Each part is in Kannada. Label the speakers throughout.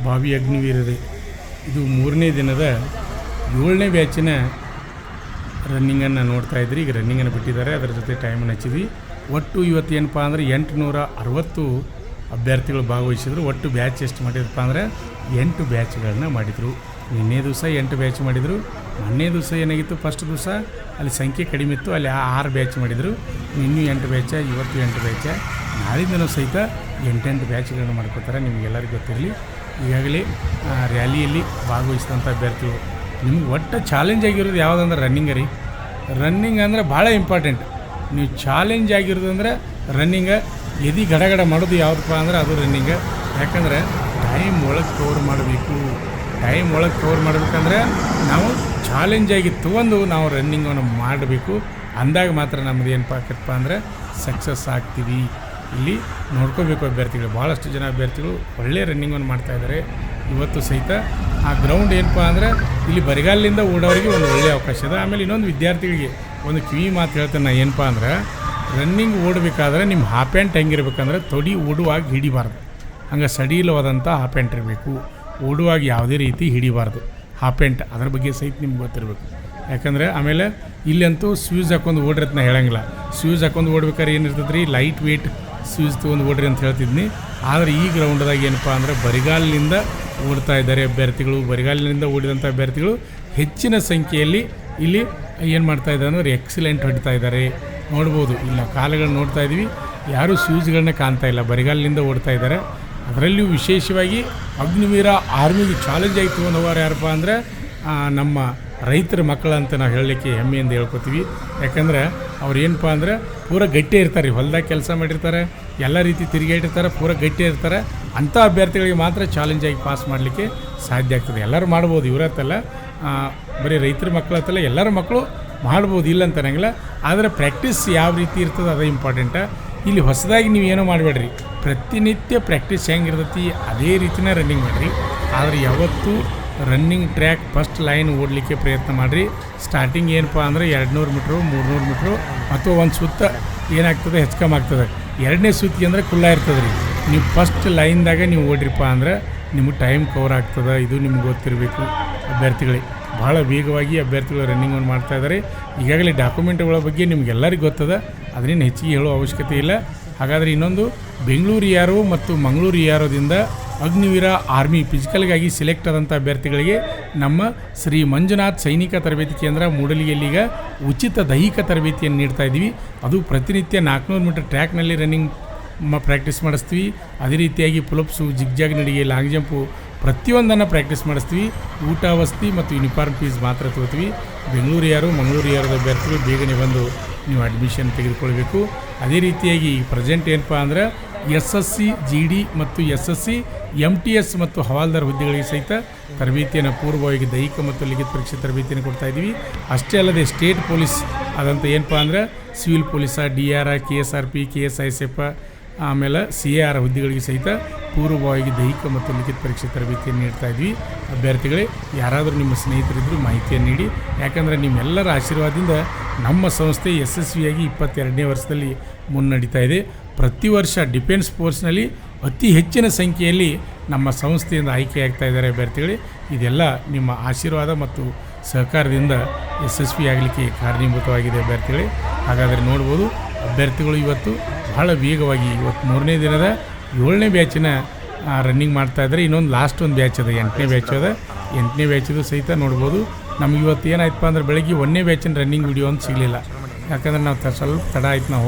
Speaker 1: ಬಾವಿ ಅಗ್ನಿವೀರರೇ, ಇದು 3ನೇ ದಿನದ 7ನೇ ಬ್ಯಾಚಿನ ರನ್ನಿಂಗನ್ನು ನೋಡ್ತಾ ಇದ್ರಿ. ಈಗ ರನ್ನಿಂಗನ್ನು ಬಿಟ್ಟಿದ್ದಾರೆ, ಅದರ ಜೊತೆ ಟೈಮನ್ನು ಹಚ್ಚಿದ್ವಿ. ಒಟ್ಟು ಇವತ್ತು ಏನಪ್ಪ ಅಂದರೆ 860 ಅಭ್ಯರ್ಥಿಗಳು ಭಾಗವಹಿಸಿದ್ರು. ಒಟ್ಟು ಬ್ಯಾಚ್ ಎಷ್ಟು ಮಾಡಿದ್ರಪ್ಪ ಅಂದರೆ 8 ಬ್ಯಾಚ್ಗಳನ್ನ ಮಾಡಿದರು. ನಿನ್ನೆ ದಿವಸ 8 ಬ್ಯಾಚ್ ಮಾಡಿದರು. ಮೊನ್ನೆ ದಿವಸ ಏನಾಗಿತ್ತು, ಫಸ್ಟ್ ದಿವಸ ಅಲ್ಲಿ ಸಂಖ್ಯೆ ಕಡಿಮೆ ಇತ್ತು, ಅಲ್ಲಿ 6 ಬ್ಯಾಚ್ ಮಾಡಿದರು. ಇನ್ನೂ 8 ಬ್ಯಾಚ, ಇವತ್ತು 8 ಬ್ಯಾಚ, ನಾಳಿಂದನೂ ಸಹಿತ 8 ಬ್ಯಾಚ್ಗಳನ್ನ ಮಾಡ್ಕೋತಾರೆ. ನಿಮಗೆಲ್ಲರಿಗೂ ಗೊತ್ತಿರಲಿ. ಈಗಾಗಲೇ ರ್ಯಾಲಿಯಲ್ಲಿ ಭಾಗವಹಿಸಿದಂಥ ಅಭ್ಯರ್ಥಿಗಳು. ನಿಮ್ಗೆ ಒಟ್ಟು ಚಾಲೆಂಜ್ ಆಗಿರೋದು ಯಾವುದಂದ್ರೆ ರನ್ನಿಂಗ್ ರೀ. ರನ್ನಿಂಗ್ ಅಂದರೆ ಭಾಳ ಇಂಪಾರ್ಟೆಂಟ್. ನೀವು ಚಾಲೆಂಜ್ ಆಗಿರೋದಂದ್ರೆ ರನ್ನಿಂಗ. ಎದೆ ಗಡಗಡ ಮಾಡೋದು ಯಾವುದಪ್ಪ ಅಂದ್ರೆ ಅದು ರನ್ನಿಂಗ. ಯಾಕಂದರೆ ಟೈಮ್ ಒಳಗೆ ಕವರ್ ಮಾಡಬೇಕು. ಟೈಮ್ ಒಳಗೆ ಕವರ್ ಮಾಡಬೇಕಂದ್ರೆ ನಾವು ಚಾಲೆಂಜ್ ಆಗಿ ತೊಗೊಂಡು ನಾವು ರನ್ನಿಂಗನ್ನು ಮಾಡಬೇಕು. ಅಂದಾಗ ಮಾತ್ರ ನಮ್ಮದು ಏನಪ್ಪ ಆಕತ್ತಪ್ಪ ಅಂದರೆ ಸಕ್ಸಸ್ ಆಗ್ತೀವಿ. ಇಲ್ಲಿ ನೋಡ್ಕೋಬೇಕು ಅಭ್ಯರ್ಥಿಗಳು. ಭಾಳಷ್ಟು ಜನ ಅಭ್ಯರ್ಥಿಗಳು ಒಳ್ಳೆಯ ರನ್ನಿಂಗನ್ನು ಮಾಡ್ತಾಯಿದ್ದಾರೆ. ಇವತ್ತು ಸಹಿತ ಆ ಗ್ರೌಂಡ್ ಏನಪ್ಪ ಅಂದರೆ ಇಲ್ಲಿ ಬರಿಗಾಲಿನಿಂದ ಓಡೋರಿಗೆ ಒಂದು ಒಳ್ಳೆಯ ಅವಕಾಶ ಇದೆ. ಆಮೇಲೆ ಇನ್ನೊಂದು ವಿದ್ಯಾರ್ಥಿಗಳಿಗೆ ಒಂದು ಕಿವಿ ಮಾತು ಹೇಳ್ತೇನೆ ನಾನು, ಏನಪ್ಪ ಅಂದ್ರೆ ರನ್ನಿಂಗ್ ಓಡಬೇಕಾದ್ರೆ ನಿಮ್ಮ ಹಾಫ್ ಪ್ಯಾಂಟ್ ಹೆಂಗಿರ್ಬೇಕಂದ್ರೆ ತೊಡಿ ಓಡುವಾಗ ಹಿಡಿಬಾರ್ದು. ಹಂಗೆ ಸಡಿಲವಾದಂಥ ಹಾಫ್ ಪ್ಯಾಂಟ್ ಇರಬೇಕು. ಓಡುವಾಗ ಯಾವುದೇ ರೀತಿ ಹಿಡಿಬಾರ್ದು ಹಾಫ್ ಪ್ಯಾಂಟ್. ಅದ್ರ ಬಗ್ಗೆ ಸಹಿತ ನಿಮ್ಗೆ ಗೊತ್ತಿರಬೇಕು. ಯಾಕಂದರೆ ಆಮೇಲೆ ಇಲ್ಲಂತೂ ಸ್ಯೂಸ್ ಹಾಕೊಂಡು ಓಡ್ರಿ ನಾ ಹೇಳಂಗಿಲ್ಲ. ಸ್ಯೂಸ್ ಹಾಕೊಂಡು ಓಡ್ಬೇಕಾದ್ರೆ ಏನಿರ್ತದೆ ರೀ, ಲೈಟ್ ವೇಟ್ ಸ್ಯೂಸ್ ತೊಗೊಂಡು ಓಡ್ರಿ ಅಂತ ಹೇಳ್ತಿದ್ನಿ. ಆದರೆ ಈ ಗ್ರೌಂಡ್ದಾಗ ಏನಪ್ಪ ಅಂದರೆ ಬರಿಗಾಲಿನಿಂದ ಓಡ್ತಾ ಇದ್ದಾರೆ ಅಭ್ಯರ್ಥಿಗಳು. ಬರಿಗಾಲಿನಿಂದ ಓಡಿದಂಥ ಅಭ್ಯರ್ಥಿಗಳು ಹೆಚ್ಚಿನ ಸಂಖ್ಯೆಯಲ್ಲಿ ಇಲ್ಲಿ ಏನು ಮಾಡ್ತಾ ಇದ್ದಾರೆ ಅಂದರೆ ಎಕ್ಸಲೆಂಟ್ ಹೊಡಿತಾ ಇದ್ದಾರೆ. ನೋಡ್ಬೋದು, ಇಲ್ಲ ಕಾಲುಗಳನ್ನ ನೋಡ್ತಾ ಇದ್ದೀವಿ, ಯಾರೂ ಸ್ಯೂಸ್ಗಳನ್ನ ಕಾಣ್ತಾ ಇಲ್ಲ, ಬರಿಗಾಲಿನಿಂದ ಓಡ್ತಾ ಇದ್ದಾರೆ. ಅದರಲ್ಲಿಯೂ ವಿಶೇಷವಾಗಿ ಅಗ್ನಿವೀರ ಆರ್ಮಿಗೆ ಚಾಲೆಂಜ್ ಆಗಿ ತೊಗೊಂಡವರು ಯಾರಪ್ಪ ಅಂದರೆ ನಮ್ಮ ರೈತರ ಮಕ್ಕಳಂತ ನಾವು ಹೇಳಲಿಕ್ಕೆ ಹೆಮ್ಮೆಯಿಂದ ಹೇಳ್ಕೊತೀವಿ. ಯಾಕಂದರೆ ಅವ್ರು ಏನಪ್ಪ ಅಂದರೆ ಪೂರ ಗಟ್ಟಿ ಇರ್ತಾರೆ, ಹೊಲದಾಗ ಕೆಲಸ ಮಾಡಿರ್ತಾರೆ, ಎಲ್ಲ ರೀತಿ ತಿರುಗಾಡಿರ್ತಾರೆ, ಪೂರ ಗಟ್ಟಿ ಇರ್ತಾರೆ. ಅಂಥ ಅಭ್ಯರ್ಥಿಗಳಿಗೆ ಮಾತ್ರ ಚಾಲೆಂಜ್ ಆಗಿ ಪಾಸ್ ಮಾಡಲಿಕ್ಕೆ ಸಾಧ್ಯ ಆಗ್ತದೆ. ಎಲ್ಲರೂ ಮಾಡ್ಬೋದು, ಇವರತ್ತಲ್ಲ, ಬರೀ ರೈತರ ಮಕ್ಕಳತ್ತಲ್ಲ, ಎಲ್ಲರ ಮಕ್ಕಳು ಮಾಡ್ಬೋದು, ಇಲ್ಲ ಅಂತ ಅನ್ನಂಗಿಲ್ಲ. ಆದರೆ ಪ್ರಾಕ್ಟೀಸ್ ಯಾವ ರೀತಿ ಇರ್ತದೆ ಅದೇ ಇಂಪಾರ್ಟೆಂಟ. ಇಲ್ಲಿ ಹೊಸದಾಗಿ ನೀವು ಏನೋ ಮಾಡಬೇಡ್ರಿ, ಪ್ರತಿನಿತ್ಯ ಪ್ರಾಕ್ಟೀಸ್ ಹೆಂಗಿರ್ತೈತಿ ಅದೇ ರೀತಿನೇ ರನ್ನಿಂಗ್ ಮಾಡಿರಿ. ಆದರೆ ಯಾವತ್ತೂ ರನ್ನಿಂಗ್ ಟ್ರ್ಯಾಕ್ ಫಸ್ಟ್ ಲೈನ್ ಓಡಲಿಕ್ಕೆ ಪ್ರಯತ್ನ ಮಾಡಿರಿ. ಸ್ಟಾರ್ಟಿಂಗ್ ಏನಪ್ಪ ಅಂದರೆ 200 ಮೀಟ್ರು 300 ಮೀಟ್ರು ಅಥವಾ ಒಂದು ಸುತ್ತ ಏನಾಗ್ತದೆ ಹೆಚ್ಚು ಆಗ್ತದೆ. 2ನೇ ಸುತ್ತಿಗೆ ಅಂದರೆ ಕುಲ್ಲ ಇರ್ತದೆ ರೀ. ನೀವು ಫಸ್ಟ್ ಲೈನ್ದಾಗ ನೀವು ಓಡ್ರಿಪ್ಪ ಅಂದ್ರೆ ನಿಮಗೆ ಟೈಮ್ ಕವರ್ ಆಗ್ತದೆ. ಇದು ನಿಮ್ಗೆ ಗೊತ್ತಿರಬೇಕು ಅಭ್ಯರ್ಥಿಗಳಿಗೆ. ಭಾಳ ವೇಗವಾಗಿ ಅಭ್ಯರ್ಥಿಗಳು ರನ್ನಿಂಗನ್ನು ಮಾಡ್ತಾಯಿದ್ದಾರೆ. ಈಗಾಗಲೇ ಡಾಕ್ಯುಮೆಂಟ್ಗಳ ಬಗ್ಗೆ ನಿಮ್ಗೆಲ್ಲರಿಗೂ ಗೊತ್ತದ, ಅದನ್ನೇನು ಹೆಚ್ಚಿಗೆ ಹೇಳೋ ಅವಶ್ಯಕತೆ ಇಲ್ಲ. ಹಾಗಾದರೆ ಇನ್ನೊಂದು ಬೆಂಗಳೂರು ಯಾರೋ ಮತ್ತು ಮಂಗಳೂರು ಯಾರೋದಿಂದ ಅಗ್ನಿವೀರ ಆರ್ಮಿ ಫಿಸಿಕಲ್ಗಾಗಿ ಸೆಲೆಕ್ಟ್ ಆದಂಥ ಅಭ್ಯರ್ಥಿಗಳಿಗೆ ನಮ್ಮ ಶ್ರೀ ಮಂಜುನಾಥ್ ಸೈನಿಕ ತರಬೇತಿ ಕೇಂದ್ರ ಮೂಡಲಿಗೆಯಲ್ಲೀಗ ಉಚಿತ ದೈಹಿಕ ತರಬೇತಿಯನ್ನು ನೀಡ್ತಾ ಇದ್ದೀವಿ. ಅದು ಪ್ರತಿನಿತ್ಯ 400 ಮೀಟರ್ ಟ್ರ್ಯಾಕ್ನಲ್ಲಿ ರನ್ನಿಂಗ್ ಪ್ರಾಕ್ಟೀಸ್ ಮಾಡಿಸ್ತೀವಿ. ಅದೇ ರೀತಿಯಾಗಿ ಪುಲಪ್ಸು, ಜಿಗ್ಜಾಗ್ ನಡಿಗೆ, ಲಾಂಗ್ ಜಂಪು ಪ್ರತಿಯೊಂದನ್ನು ಪ್ರಾಕ್ಟೀಸ್ ಮಾಡಿಸ್ತೀವಿ. ಊಟ, ವಸತಿ ಮತ್ತು ಯೂನಿಫಾರ್ಮ್ ಫೀಸ್ ಮಾತ್ರ ತೊಗೋತೀವಿ. ಬೆಂಗಳೂರು ಯಾರು ಮಂಗಳೂರು ಯಾರದ ಅಭ್ಯರ್ಥಿಗಳು ಬೇಗನೆ ಬಂದು ನೀವು ಅಡ್ಮಿಷನ್ ತೆಗೆದುಕೊಳ್ಬೇಕು. ಅದೇ ರೀತಿಯಾಗಿ ಪ್ರೆಸೆಂಟ್ ಏನಪ್ಪ ಅಂದರೆ SSC GD ಮತ್ತು SSC MTS ಮತ್ತು ಹವಾಲ್ದಾರ್ ಹುದ್ದೆಗಳಿಗೆ ಸಹಿತ ತರಬೇತಿಯನ್ನು ಪೂರ್ವವಾಗಿ ದೈಹಿಕ ಮತ್ತು ಲಿಖಿತ ಪರೀಕ್ಷೆ ತರಬೇತಿಯನ್ನು ಕೊಡ್ತಾಯಿದ್ದೀವಿ. ಅಷ್ಟೇ ಅಲ್ಲದೆ ಸ್ಟೇಟ್ ಪೊಲೀಸ್ ಆದಂಥ ಏನಪ್ಪ ಅಂದರೆ ಸಿವಿಲ್ ಪೊಲೀಸ, DR, KSRP, KSISF ಆಮೇಲೆ CAR ಹುದ್ದೆಗಳಿಗೆ ಸಹಿತ ಪೂರ್ವವಾಗಿ ದೈಹಿಕ ಮತ್ತು ಲಿಖಿತ ಪರೀಕ್ಷೆ ತರಬೇತಿಯನ್ನು ನೀಡ್ತಾ ಇದ್ವಿ. ಅಭ್ಯರ್ಥಿಗಳೇ, ಯಾರಾದರೂ ನಿಮ್ಮ ಸ್ನೇಹಿತರಿದ್ದರೂ ಮಾಹಿತಿಯನ್ನು ನೀಡಿ. ಯಾಕಂದರೆ ನಿಮ್ಮೆಲ್ಲರ ಆಶೀರ್ವಾದದಿಂದ ನಮ್ಮ ಸಂಸ್ಥೆ ಯಶಸ್ವಿಯಾಗಿ 22ನೇ ವರ್ಷದಲ್ಲಿ ಮುನ್ನಡೀತಾ ಇದೆ. ಪ್ರತಿ ವರ್ಷ ಡಿಫೆನ್ಸ್ ಫೋರ್ಸ್ನಲ್ಲಿ ಅತಿ ಹೆಚ್ಚಿನ ಸಂಖ್ಯೆಯಲ್ಲಿ ನಮ್ಮ ಸಂಸ್ಥೆಯಿಂದ ಆಯ್ಕೆಯಾಗ್ತಾ ಇದ್ದಾರೆ ಅಭ್ಯರ್ಥಿಗಳೇ. ಇದೆಲ್ಲ ನಿಮ್ಮ ಆಶೀರ್ವಾದ ಮತ್ತು ಸಹಕಾರದಿಂದ ಯಶಸ್ವಿಯಾಗಲಿಕ್ಕೆ ಕಾರಣೀಭೂತವಾಗಿದೆ ಅಭ್ಯರ್ಥಿಗಳೇ. ಹಾಗಾದರೆ ನೋಡ್ಬೋದು, ಅಭ್ಯರ್ಥಿಗಳು ಇವತ್ತು ಭಾಳ ವೇಗವಾಗಿ ಇವತ್ತು 3ನೇ ದಿನದ 7ನೇ ಬ್ಯಾಚಿನ ರನ್ನಿಂಗ್ ಮಾಡ್ತಾಯಿದ್ದಾರೆ. ಇನ್ನೊಂದು ಲಾಸ್ಟ್ ಒಂದು ಬ್ಯಾಚ್ ಅದ, 8ನೇ ಬ್ಯಾಚ್ ಅದ. 8ನೇ ಬ್ಯಾಚಿದು ಸಹಿತ ನೋಡ್ಬೋದು. ನಮ್ಗೆ ಇವತ್ತು ಏನಾಯ್ತಪ್ಪ ಅಂದ್ರೆ ಬೆಳಗ್ಗೆ 1ನೇ ಬ್ಯಾಚಿನ ರನ್ನಿಂಗ್ ವಿಡಿಯೋ ಅಂತ ಸಿಗಲಿಲ್ಲ. ಯಾಕಂದರೆ ನಾವು ಸ್ವಲ್ಪ ತಡ ಆಯ್ತು ನಾವು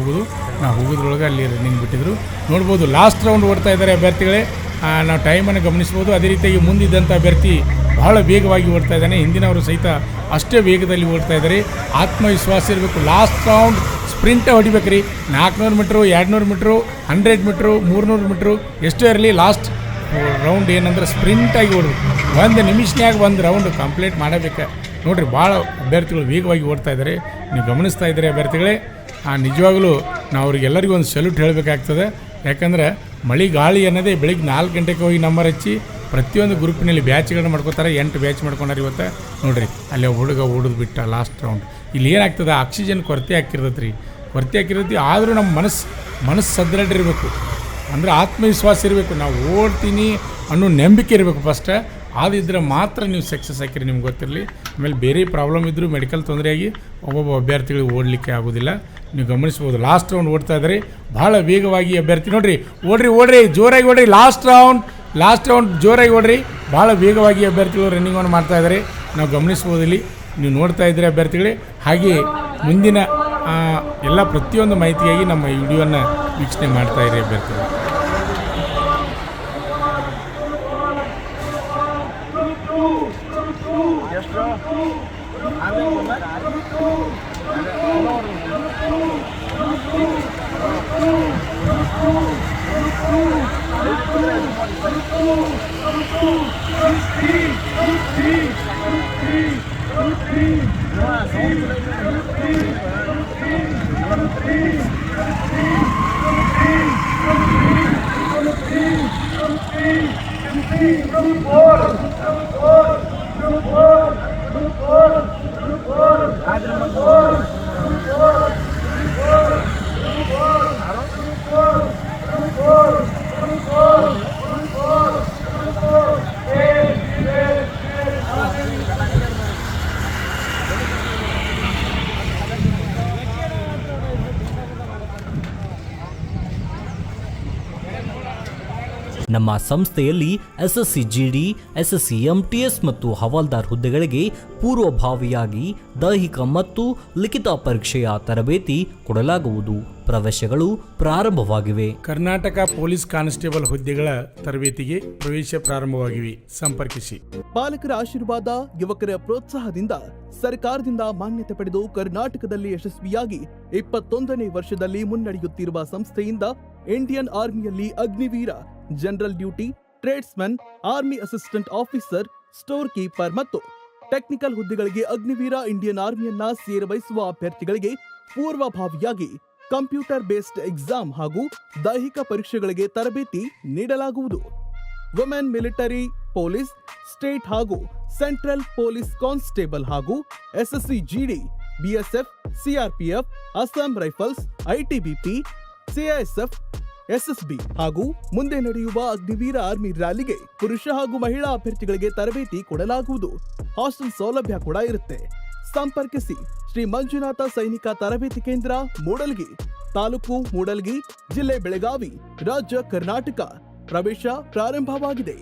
Speaker 1: ಹೋಗೋದ್ರೊಳಗೆ ಅಲ್ಲಿ ರನ್ನಿಂಗ್ ಬಿಟ್ಟಿದ್ರು. ನೋಡ್ಬೋದು, ಲಾಸ್ಟ್ ರೌಂಡ್ ಓಡ್ತಾ ಇದ್ದಾರೆ ಅಭ್ಯರ್ಥಿಗಳೇ. ನಾವು ಟೈಮನ್ನು ಗಮನಿಸ್ಬೋದು. ಅದೇ ರೀತಿಯಾಗಿ ಮುಂದಿದ್ದಂಥ ಅಭ್ಯರ್ಥಿ ಭಾಳ ವೇಗವಾಗಿ ಓಡ್ತಾ ಇದ್ದಾನೆ. ಹಿಂದಿನವರು ಸಹಿತ ಅಷ್ಟೇ ವೇಗದಲ್ಲಿ ಓಡ್ತಾ ಇದ್ದಾರೆ. ಆತ್ಮವಿಶ್ವಾಸ ಇರಬೇಕು. ಲಾಸ್ಟ್ ರೌಂಡ್ ಸ್ಪ್ರಿಂಟ ಹೊಡಿಬೇಕ್ರಿ. 400 ಮೀಟ್ರು, 200 ಮೀಟ್ರು, 100 ಮೀಟ್ರು, 300 ಮೀಟ್ರು ಎಷ್ಟೇ ಇರಲಿ, ಲಾಸ್ಟ್ ರೌಂಡ್ ಏನಂದ್ರೆ ಸ್ಪ್ರಿಂಟಾಗಿ ಓಡಬೇಕು. 1 ನಿಮಿಷನ್ಯಾಗ 1 ರೌಂಡ್ ಕಂಪ್ಲೀಟ್ ಮಾಡಬೇಕು. ನೋಡಿರಿ, ಭಾಳ ಅಭ್ಯರ್ಥಿಗಳು ವೇಗವಾಗಿ ಓಡ್ತಾ ಇದ್ದಾರೆ. ನೀವು ಗಮನಿಸ್ತಾ ಇದ್ದೀರಿ ಅಭ್ಯರ್ಥಿಗಳೇ. ನಿಜವಾಗಲೂ ನಾವು ಅವ್ರಿಗೆಲ್ಲರಿಗೂ ಒಂದು ಸಲ್ಯೂಟ್ ಹೇಳಬೇಕಾಗ್ತದೆ. ಯಾಕಂದರೆ ಮಳೆ ಗಾಳಿ ಅನ್ನೋದೇ ಬೆಳಿಗ್ಗೆ 4 ಗಂಟೆಗೆ ಹೋಗಿ ನಂಬರ್ ಹಚ್ಚಿ ಪ್ರತಿಯೊಂದು ಗ್ರೂಪಿನಲ್ಲಿ ಬ್ಯಾಚ್ಗಳನ್ನ ಮಾಡ್ಕೋತಾರೆ. 8 ಬ್ಯಾಚ್ ಮಾಡ್ಕೊಂಡಾರೆ ಇವತ್ತು. ನೋಡಿರಿ, ಅಲ್ಲೇ ಹುಡುಗ ಓಡೋದು ಬಿಟ್ಟ ಲಾಸ್ಟ್ ರೌಂಡ್. ಇಲ್ಲಿ ಏನಾಗ್ತದೆ, ಆಕ್ಸಿಜನ್ ಕೊರತೆ ಆಗಿರ್ತೈತೆ ರೀ. ಆದರೂ ನಮ್ಮ ಮನಸ್ಸು ಸದೃಢ ಇರಬೇಕು. ಅಂದರೆ ಆತ್ಮವಿಶ್ವಾಸ ಇರಬೇಕು. ನಾವು ಓಡ್ತೀನಿ, ಅನ್ನೋ ನಂಬಿಕೆ ಇರಬೇಕು ಫಸ್ಟ್. ಆದಿದ್ರೆ ಮಾತ್ರ ನೀವು ಸಕ್ಸಸ್ ಹಾಕಿರಿ, ನಿಮ್ಗೆ ಗೊತ್ತಿರಲಿ. ಆಮೇಲೆ ಬೇರೆ ಪ್ರಾಬ್ಲಮ್ ಇದ್ದರೂ ಮೆಡಿಕಲ್ ತೊಂದರೆಯಾಗಿ ಒಬ್ಬೊಬ್ಬ ಅಭ್ಯರ್ಥಿಗಳಿಗೆ ಓಡಲಿಕ್ಕೆ ಆಗೋದಿಲ್ಲ. ನೀವು ಗಮನಿಸ್ಬೋದು. ಲಾಸ್ಟ್ ರೌಂಡ್ ಓಡ್ತಾ ಇದ್ದಾರೆ, ಭಾಳ ವೇಗವಾಗಿ ಅಭ್ಯರ್ಥಿ ನೋಡಿರಿ. ಓಡ್ರಿ ಜೋರಾಗಿ ಓಡ್ರಿ. ಲಾಸ್ಟ್ ರೌಂಡ್ ಜೋರಾಗಿ ಓಡ್ರಿ. ಭಾಳ ವೇಗವಾಗಿ ಅಭ್ಯರ್ಥಿಗಳು ರನ್ನಿಂಗ್ ಆನ್ ಮಾಡ್ತಾ ಇದ್ದಾರೆ, ನಾವು ಗಮನಿಸ್ಬೋದು. ಇಲ್ಲಿ ನೀವು ನೋಡ್ತಾ ಇದ್ದೀರಿ ಅಭ್ಯರ್ಥಿಗಳೇ. ಹಾಗೆ ಮುಂದಿನ ಎಲ್ಲ ಪ್ರತಿಯೊಂದು ಮಾಹಿತಿಯಾಗಿ ನಮ್ಮ ಈ ವಿಡಿಯೋನ ವೀಕ್ಷಣೆ ಮಾಡ್ತಾ ಇರಿ ಅಭ್ಯರ್ಥಿಗಳು.
Speaker 2: ನಮ್ಮ ಸಂಸ್ಥೆಯಲ್ಲಿ ಎಸ್ಎಸ್ಸಿ ಜಿಡಿ, ಎಸ್ಎಸ್ಸಿ ಎಂಟಿಎಸ್ ಮತ್ತು ಹವಾಲ್ದಾರ್ ಹುದ್ದೆಗಳಿಗೆ ಪೂರ್ವಭಾವಿಯಾಗಿ ದೈಹಿಕ ಮತ್ತು ಲಿಖಿತ ಪರೀಕ್ಷೆಯ ತರಬೇತಿ ಕೊಡಲಾಗುವುದು. ಪ್ರವೇಶಗಳು ಪ್ರಾರಂಭವಾಗಿವೆ.
Speaker 1: ಕರ್ನಾಟಕ ಪೊಲೀಸ್ ಕಾನ್ಸ್ಟೇಬಲ್ ಹುದ್ದೆಗಳ ತರಬೇತಿಗೆ ಪ್ರವೇಶ ಪ್ರಾರಂಭವಾಗಿವೆ. ಸಂಪರ್ಕಿಸಿ.
Speaker 3: ಪಾಲಕರ ಆಶೀರ್ವಾದ, ಯುವಕರ ಪ್ರೋತ್ಸಾಹದಿಂದ ಸರ್ಕಾರದಿಂದ ಮಾನ್ಯತೆ ಪಡೆದು ಕರ್ನಾಟಕದಲ್ಲಿ ಯಶಸ್ವಿಯಾಗಿ 21ನೇ ವರ್ಷದಲ್ಲಿ ಮುನ್ನಡೆಯುತ್ತಿರುವ ಸಂಸ್ಥೆಯಿಂದ ಇಂಡಿಯನ್ ಆರ್ಮಿಯಲ್ಲಿ Agniveer, general duty, tradesman, army assistant officer, storekeeper ಮತ್ತು ಟೆಕ್ನಿಕಲ್ ಹುದ್ದೆಗಳಿಗೆ ಅಗ್ನಿವೀರ ಇಂಡಿಯನ್ ಆರ್ಮಿಯನ್ನ ಸೇರಬಯಸುವ ಅಭ್ಯರ್ಥಿಗಳಿಗೆ ಪೂರ್ವಭಾವಿಯಾಗಿ ಕಂಪ್ಯೂಟರ್ ಬೇಸ್ಡ್ ಎಕ್ಸಾಮ್ ಹಾಗೂ ದೈಹಿಕ ಪರೀಕ್ಷೆಗಳಿಗೆ ತರಬೇತಿ ನೀಡಲಾಗುವುದು. ವುಮೆನ್ ಮಿಲಿಟರಿ, ಪೊಲೀಸ್, ಸ್ಟೇಟ್ ಹಾಗೂ ಸೆಂಟ್ರಲ್ ಪೊಲೀಸ್ ಕಾನ್ಸ್ಟೇಬಲ್ ಹಾಗೂ SSC GD, BSF, CRPF, Assam Rifles, ITBP, CISF, SSB ಹಾಗೂ ಮುಂದೆ ನಡೆಯುವ ಅಗ್ನಿವೀರ ಆರ್ಮಿ ರ್ಯಾಲಿಗೆ ಪುರುಷ ಹಾಗೂ ಮಹಿಳಾ ಅಭ್ಯರ್ಥಿಗಳಿಗೆ ತರಬೇತಿ ಕೊಡಲಾಗುವುದು. ಹಾಸ್ಟೆಲ್ ಸೌಲಭ್ಯ ಕೂಡ ಇರುತ್ತೆ. ಸಂಪರ್ಕಿಸಿ. ಶ್ರೀ ಮಂಜುನಾಥ ಸೈನಿಕ ತರಬೇತಿ ಕೇಂದ್ರ, ಮೂಡಲ್ಗಿ, ತಾಲೂಕು ಮೂಡಲ್ಗಿ, ಜಿಲ್ಲೆ ಬೆಳಗಾವಿ, ರಾಜ್ಯ ಕರ್ನಾಟಕ. ಪ್ರವೇಶ ಪ್ರಾರಂಭವಾಗಿದೆ.